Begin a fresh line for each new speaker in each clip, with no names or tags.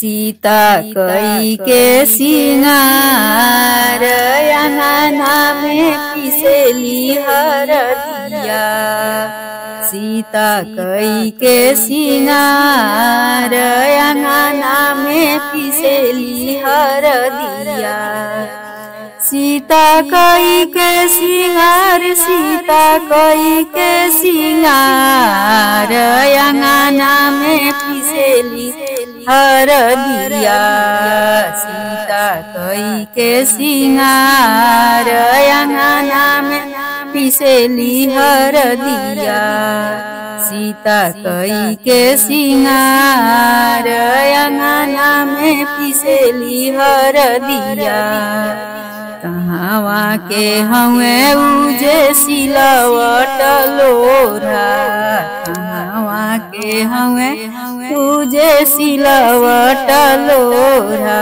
सीता कई के सिंगार अंगना में पिसेली हरदिया। सीता कई के सिंगार अंगना में पिसेली हरदिया। सीता कई के सिंगार, सीता कई के सिंगार अंगना में पिसेली हरदिया। सीता कई के सिंगार अंगना में पिसेली हरदिया। सीता कई के सिंगार अंगना में पिसेली हरदिया। कहवा के हवे उजे सिलवट लोढ़ा, कहवा के हवे उजे सिलवट लोढ़ा।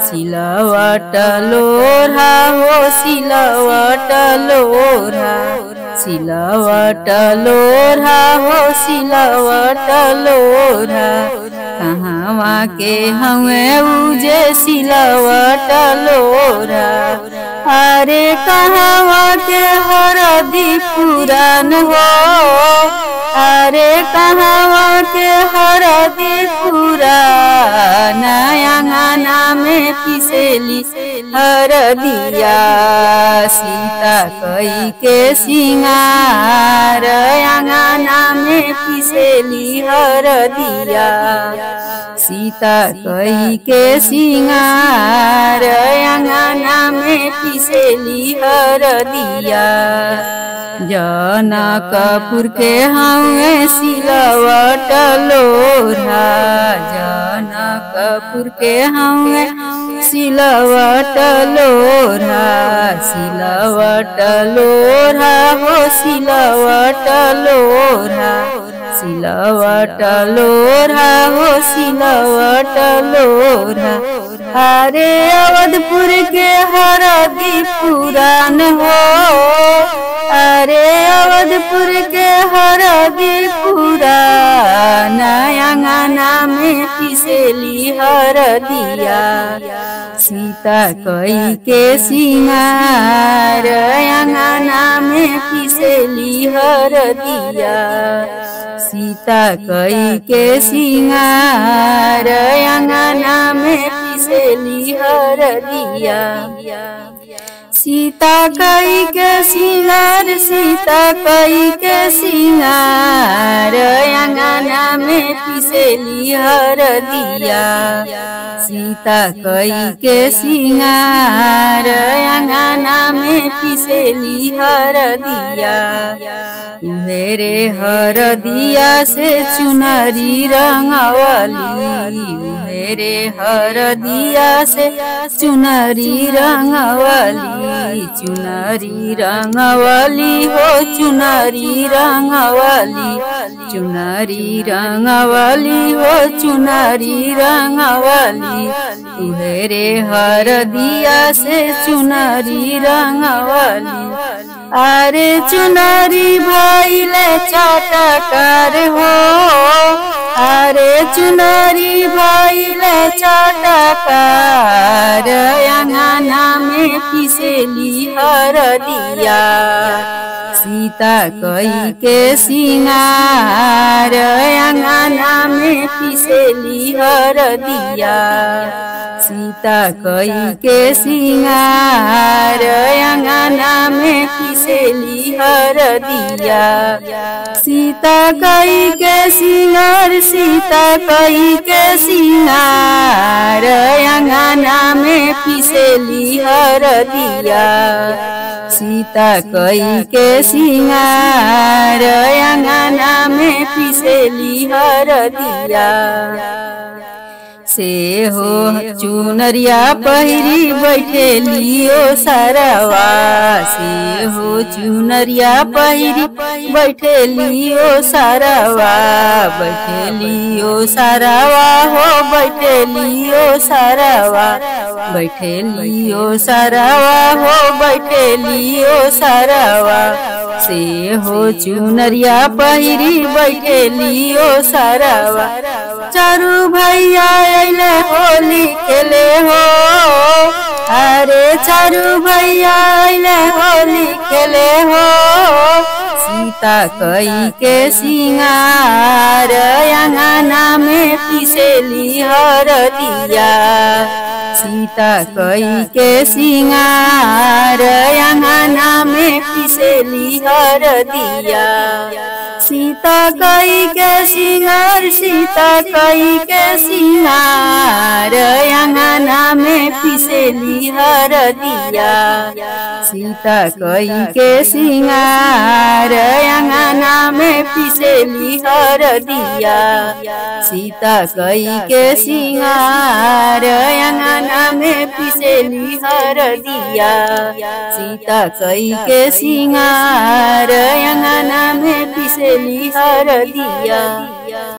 सिलवट लोढ़ा हो सिलवट लोढ़ा, सिलवट लोढ़ा हो सिलवट लोढ़ा। कहवा के हवे उजे सिलवट लोढ़ा। अरे कहवा के हरदी पुरान हो, अरे कहवा के हरदी पुरान अंगना में पिसेली हरदिया। सीता कई के सिंगार अंगना में पिसेली हरदिया। सीता कई के सिंगार अंगना में पिसेली हरदिया। जनकपुर के हवे सिलवट लोढ़ा, जनकपुर के हवे सिलवट लोढ़ा। सिलवट लोढ़ा हो सिलवट लोढ़ा, सिलवट लोढ़ा हो सिलवट लोढ़ा। अरे अवधपुर के हरदी पुरान हो, अरे अवधपुर के हरदी पुरान अंगना में पिसेली हरदिया। सीता कई के सिंगार अंगना में पिसेली हरदिया। सीता कई के सिंगार अंगना में पिसेली हरदिया। सीता कई के सिंगार, सीता कई के सिंगार अंगना में पिसेली हरदिया। सीता कई के सिंगार अंगना में पिसेली हरदिया। मेरे हरदिया से चुनरी रंगवली, मेरे हरदिया से चुनरी रंगवली। चुनरी रंगवली हो चुनरी रंगवली, चुनरी रंगवली हो चुनरी रंगवली। तुहरे हरदिया से चुनरी रंगवली। अरे चुनरी भइले चटकार हो, अरे चुनरी भइले चटकार अंगना में पिसेली हरदिया। सीता कई के सिंगार अंगना में पिसेली हरदिया। सीता कई के सिंगार अंगना में पिसेली हरदिया। सीता कई के सिंगार, सीता कई के सिंगार अंगना में पिसेली हरदिया। सीता कई के सिंगार अंगना में पिसेली हरदिया। से हो चुनरिया पहिरी बैठेली ओ सारावा, से हो चुनरिया पहिरी बैठेली ओ सारावा। बैठेली ओ सारावा हो बैठेली ओ सारावा, बैठेली ओ सारावा हो बैठेली ओ सारावा। से हो चुनरिया पहिरी बैठेली ओ सारावा। चारू भैया अइले चारू भैया अइले होली खेले हो सीता कई के सिंगार अंगना में पिसेली हरदिया सीता कई के सिंगार अंगना में पिसेली हरदिया सीता कई के सिंगार सीता कई के सिंगार अंगना में पिसेली हरदिया सीता कई के सिंगार अंगना में पिसेली हरदिया सीता कई के सिंगार अंगना में पिसेली हरदिया सीता कई के सिंगार अंगना में पिसेली हरदिया।